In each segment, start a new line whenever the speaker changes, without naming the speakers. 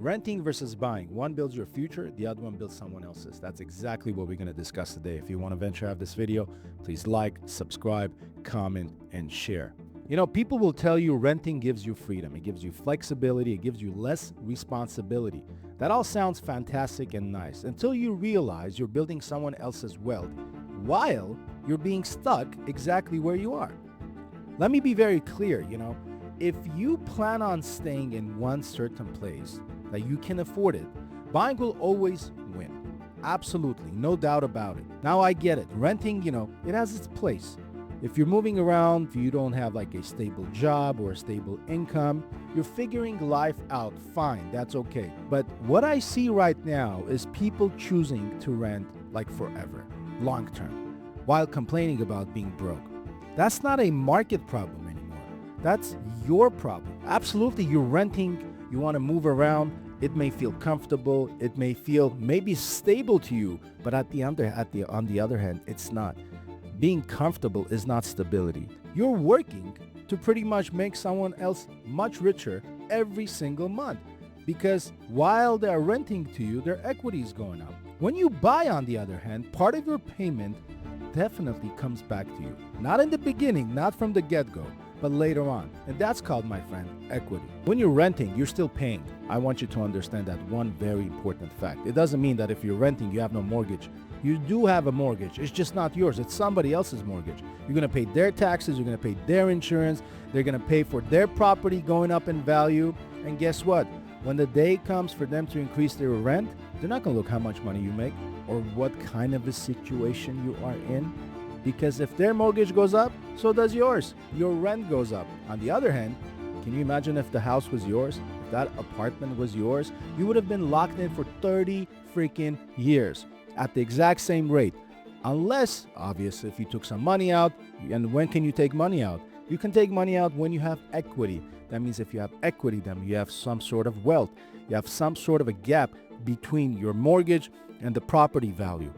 Renting versus buying. One builds your future, the other one builds someone else's. That's exactly what we're going to discuss today. If you want to venture out this video, please like, subscribe, comment, and share. People will tell you renting gives you freedom. It gives you flexibility. It gives you less responsibility. That all sounds fantastic and nice until you realize you're building someone else's wealth while you're being stuck exactly where you are. Let me be very clear, if you plan on staying in one certain place that you can afford it, buying will always win. Absolutely, no doubt about it. Now I get it. Renting, it has its place. If you're moving around, if you don't have like a stable job or a stable income, you're figuring life out, fine, that's okay. But what I see right now is people choosing to rent like forever, long term, while complaining about being broke. That's not a market problem anymore. That's your problem. Absolutely, you're renting, you want to move around. It may feel comfortable. It may feel maybe stable to you, but on the other hand, it's not. Being comfortable is not stability. You're working to pretty much make someone else much richer every single month because while they're renting to you, their equity is going up. When you buy, on the other hand, part of your payment definitely comes back to you. Not in the beginning, not from the get-go, but later on. And that's called, my friend, equity. When you're renting, you're still paying. I want you to understand that one very important fact. It doesn't mean that if you're renting, you have no mortgage. You do have a mortgage. It's just not yours. It's somebody else's mortgage. You're going to pay their taxes. You're going to pay their insurance. They're going to pay for their property going up in value. And guess what? When the day comes for them to increase their rent, they're not going to look how much money you make or what kind of a situation you are in. Because if their mortgage goes up, so does yours. Your rent goes up. On the other hand, can you imagine if the house was yours? If that apartment was yours, you would have been locked in for 30 freaking years at the exact same rate. Unless, obviously, if you took some money out. And when can you take money out? You can take money out when you have equity. That means if you have equity, then you have some sort of wealth. You have some sort of a gap between your mortgage and the property value.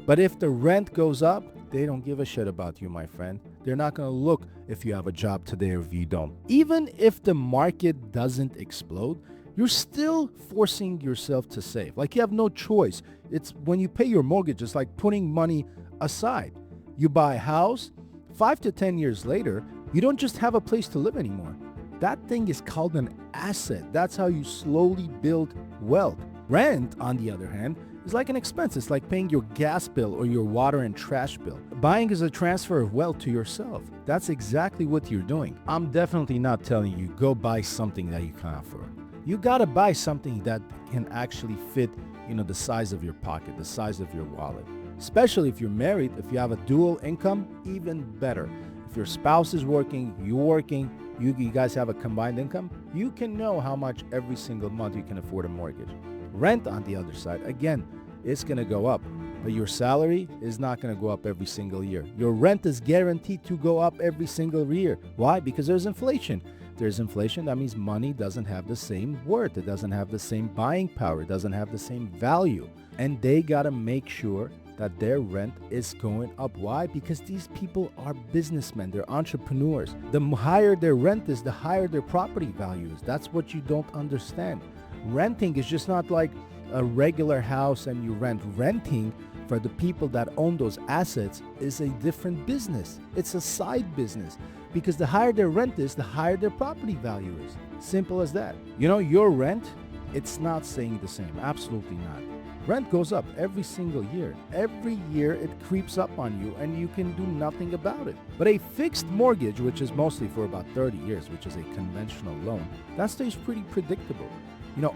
But if the rent goes up, they don't give a shit about you, my friend. They're not going to look if you have a job today or if you don't. Even if the market doesn't explode, you're still forcing yourself to save. Like you have no choice. It's when you pay your mortgage, it's like putting money aside. You buy a house, 5 to 10 years later, you don't just have a place to live anymore. That thing is called an asset. That's how you slowly build wealth. Rent, on the other hand, is like an expense. It's like paying your gas bill or your water and trash bill. Buying is a transfer of wealth to yourself. That's exactly what you're doing. I'm definitely not telling you go buy something that you can't afford. You gotta buy something that can actually fit, the size of your pocket, the size of your wallet. Especially if you're married, if you have a dual income, even better. If your spouse is working, you're working, you guys have a combined income, you can know how much every single month you can afford a mortgage. Rent, on the other side, again, it's going to go up, but your salary is not going to go up every single year. Your rent is guaranteed to go up every single year. Why? Because there's inflation. There's inflation, that means money doesn't have the same worth. It doesn't have the same buying power. It doesn't have the same value. And they got to make sure that their rent is going up. Why? Because these people are businessmen. They're entrepreneurs. The higher their rent is, the higher their property value is. That's what you don't understand. Renting is just not like a regular house and you rent. Renting for the people that own those assets is a different business. It's a side business because the higher their rent is, the higher their property value is. Simple as that. Your rent, it's not staying the same. Absolutely not. Rent goes up every single year. Every year it creeps up on you and you can do nothing about it. But a fixed mortgage, which is mostly for about 30 years, which is a conventional loan, that stays pretty predictable.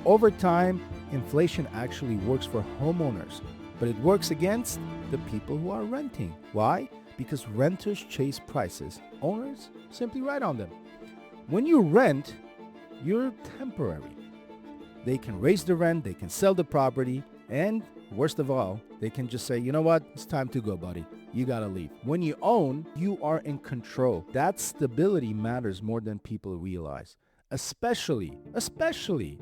Over time, inflation actually works for homeowners, but it works against the people who are renting. Why? Because renters chase prices. Owners simply ride on them. When you rent, you're temporary. They can raise the rent, they can sell the property, and worst of all, they can just say, you know what, it's time to go, buddy. You gotta leave. When you own, you are in control. That stability matters more than people realize. Especially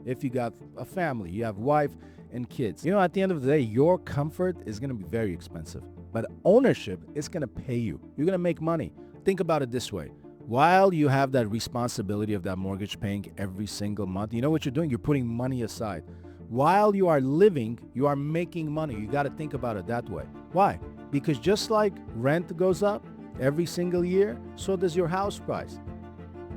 if you got a family, you have wife and kids. At the end of the day, your comfort is going to be very expensive, but ownership is going to pay you. You're going to make money. Think about it this way. While you have that responsibility of that mortgage paying every single month, you know what you're doing? You're putting money aside. While you are living, you are making money. You got to think about it that way. Why? Because just like rent goes up every single year, so does your house price.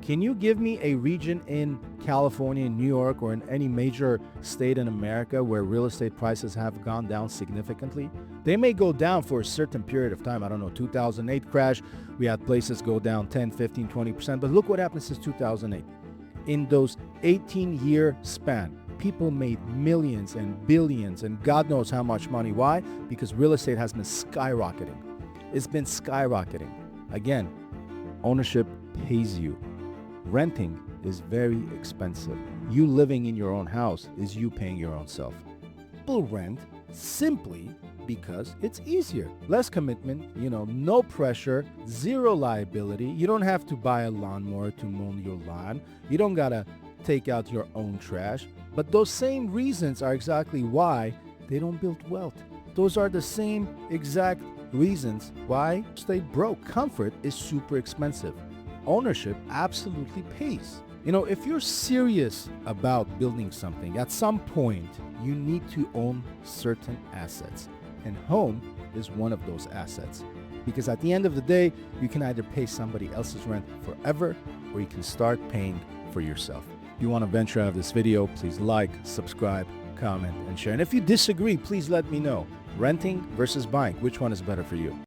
Can you give me a region in California, in New York, or in any major state in America where real estate prices have gone down significantly? They may go down for a certain period of time. I don't know, 2008 crash, we had places go down 10, 15, 20%. But look what happened since 2008. In those 18-year span, people made millions and billions and God knows how much money. Why? Because real estate has been skyrocketing. It's been skyrocketing. Again, ownership pays you. Renting is very expensive. You living in your own house is you paying your own self. People rent simply because it's easier. Less commitment, no pressure, zero liability. You don't have to buy a lawnmower to mow your lawn. You don't gotta take out your own trash. But those same reasons are exactly why they don't build wealth. Those are the same exact reasons why stay broke. Comfort is super expensive. Ownership absolutely pays. If you're serious about building something, at some point you need to own certain assets. And home is one of those assets. Because at the end of the day, you can either pay somebody else's rent forever or you can start paying for yourself. If you want to venture out of this video, please like, subscribe, comment, and share. And if you disagree, please let me know. Renting versus buying, which one is better for you?